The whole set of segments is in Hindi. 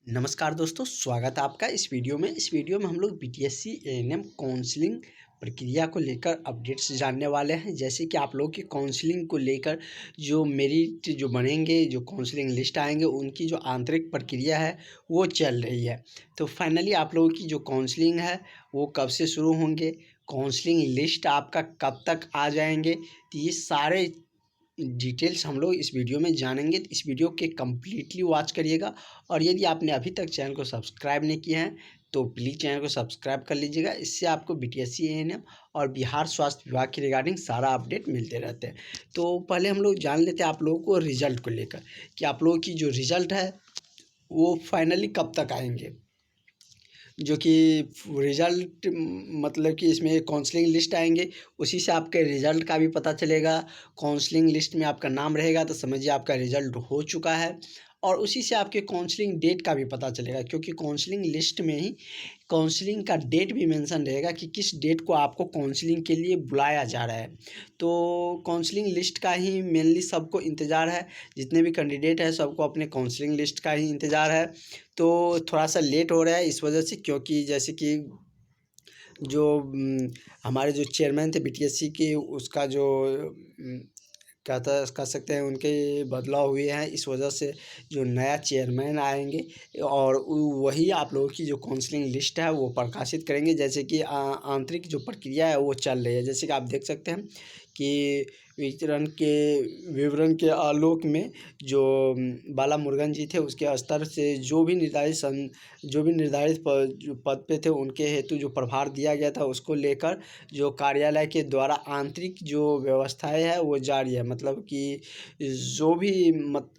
नमस्कार दोस्तों, स्वागत है आपका इस वीडियो में। इस वीडियो में हम लोग बीटीएससी एएनएम काउंसलिंग प्रक्रिया को लेकर अपडेट्स जानने वाले हैं। जैसे कि आप लोगों की काउंसलिंग को लेकर जो मेरिट जो बनेंगे, जो काउंसलिंग लिस्ट आएंगे, उनकी जो आंतरिक प्रक्रिया है वो चल रही है। तो फाइनली आप लोगों की जो काउंसलिंग है वो कब से शुरू होंगे, काउंसलिंग लिस्ट आपका कब तक आ जाएंगे, तो ये सारे डिटेल्स हम लोग इस वीडियो में जानेंगे। तो इस वीडियो के कम्प्लीटली वॉच करिएगा। और यदि आपने अभी तक चैनल को सब्सक्राइब नहीं किया है तो प्लीज़ चैनल को सब्सक्राइब कर लीजिएगा। इससे आपको बीटीएससी एएनएम और बिहार स्वास्थ्य विभाग के रिगार्डिंग सारा अपडेट मिलते रहते हैं। तो पहले हम लोग जान लेते हैं आप लोगों को रिजल्ट को लेकर कि आप लोगों की जो रिज़ल्ट है वो फाइनली कब तक आएंगे। जो कि रिज़ल्ट मतलब कि इसमें काउंसलिंग लिस्ट आएंगे, उसी से आपके रिज़ल्ट का भी पता चलेगा। काउंसलिंग लिस्ट में आपका नाम रहेगा तो समझिए आपका रिज़ल्ट हो चुका है। और उसी से आपके काउंसलिंग डेट का भी पता चलेगा, क्योंकि काउंसलिंग लिस्ट में ही काउंसलिंग का डेट भी मेंशन रहेगा कि किस डेट को आपको काउंसलिंग के लिए बुलाया जा रहा है। तो काउंसलिंग लिस्ट का ही मेनली सबको इंतज़ार है। जितने भी कैंडिडेट हैं सबको अपने काउंसलिंग लिस्ट का ही इंतज़ार है। तो थोड़ा सा लेट हो रहा है इस वजह से, क्योंकि जैसे कि जो हमारे जो चेयरमैन थे बीटीएससी के, उसका जो कह सकते हैं उनके बदलाव हुए हैं। इस वजह से जो नया चेयरमैन आएंगे और वही आप लोगों की जो काउंसलिंग लिस्ट है वो प्रकाशित करेंगे। जैसे कि आंतरिक जो प्रक्रिया है वो चल रही है। जैसे कि आप देख सकते हैं कि विवरण के आलोक में जो बाला मुरुगन जी थे, उसके स्तर से जो भी निर्धारित पद पे थे उनके हेतु जो प्रभार दिया गया था, उसको लेकर जो कार्यालय के द्वारा आंतरिक जो व्यवस्थाएं है वो जारी है। मतलब कि जो भी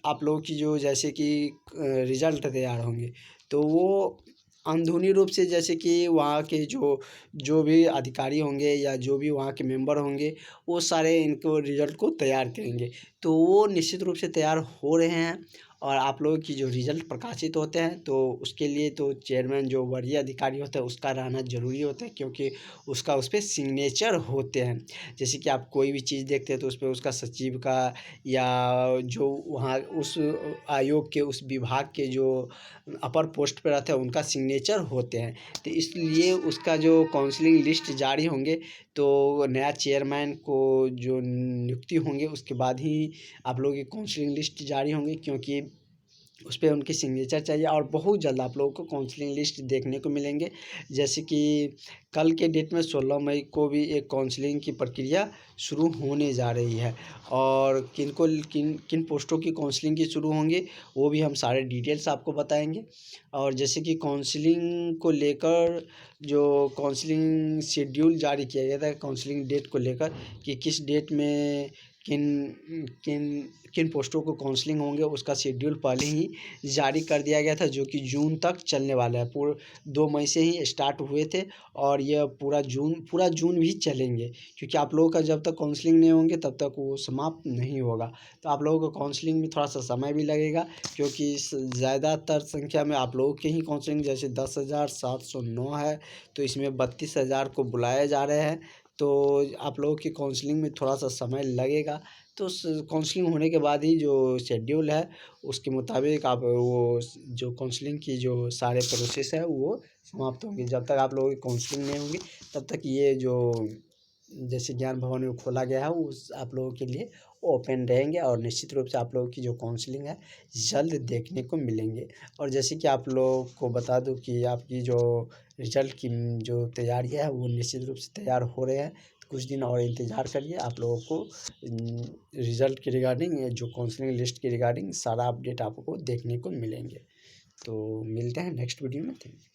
आप लोगों की जो जैसे कि रिजल्ट तैयार होंगे तो वो अंदरूनी रूप से, जैसे कि वहाँ के जो भी अधिकारी होंगे या जो भी वहाँ के मेंबर होंगे वो सारे इनको रिज़ल्ट को तैयार करेंगे। तो वो निश्चित रूप से तैयार हो रहे हैं। और आप लोगों की जो रिज़ल्ट प्रकाशित होते हैं तो उसके लिए तो चेयरमैन जो वरीय अधिकारी होता है उसका रहना ज़रूरी होता है, क्योंकि उस पर सिग्नेचर होते हैं। जैसे कि आप कोई भी चीज़ देखते हैं तो उस पर उसका सचिव का या जो वहाँ उस आयोग के उस विभाग के जो अपर पोस्ट पर रहते हैं उनका सिग्नेचर होते हैं। तो इसलिए उसका जो काउंसलिंग लिस्ट जारी होंगे तो नया चेयरमैन को जो नियुक्ति होंगे उसके बाद ही आप लोगों की काउंसलिंग लिस्ट जारी होंगी, क्योंकि उस पर उनकी सिग्नेचर चाहिए। और बहुत जल्द आप लोगों को काउंसलिंग लिस्ट देखने को मिलेंगे। जैसे कि कल के डेट में 16 मई को भी एक काउंसलिंग की प्रक्रिया शुरू होने जा रही है। और किन किन पोस्टों की काउंसलिंग की शुरू होंगे वो भी हम सारे डिटेल्स आपको बताएंगे। और जैसे कि काउंसलिंग को लेकर जो काउंसलिंग शेड्यूल जारी किया गया था काउंसलिंग डेट को लेकर कि किस डेट में किन किन किन पोस्टों को काउंसलिंग होंगे, उसका शेड्यूल पहले ही जारी कर दिया गया था, जो कि जून तक चलने वाला है। 2 मई से ही स्टार्ट हुए थे और यह पूरा जून भी चलेंगे, क्योंकि आप लोगों का जब तक काउंसलिंग नहीं होंगे तब तक वो समाप्त नहीं होगा। तो आप लोगों को काउंसलिंग में थोड़ा सा समय भी लगेगा, क्योंकि ज़्यादातर संख्या में आप लोगों के ही काउंसलिंग जैसे 10,709 है तो इसमें 32,000 को बुलाए जा रहे हैं। तो आप लोगों की काउंसलिंग में थोड़ा सा समय लगेगा। तो काउंसलिंग होने के बाद ही जो शेड्यूल है उसके मुताबिक आप वो जो काउंसलिंग की जो सारे प्रोसेस है वो समाप्त होंगे। जब तक आप लोगों की काउंसलिंग नहीं होंगी तब तक ये जो जैसे ज्ञान भवन में खोला गया है उस आप लोगों के लिए ओपन रहेंगे। और निश्चित रूप से आप लोगों की जो काउंसलिंग है जल्द देखने को मिलेंगे। और जैसे कि आप लोगों को बता दूं कि आपकी जो रिजल्ट की जो तैयारियां है वो निश्चित रूप से तैयार हो रहे हैं। तो कुछ दिन और इंतज़ार करिए, आप लोगों को रिज़ल्ट के रिगार्डिंग जो काउंसलिंग लिस्ट के रिगार्डिंग सारा अपडेट आपको देखने को मिलेंगे। तो मिलते हैं नेक्स्ट वीडियो में। Thank you.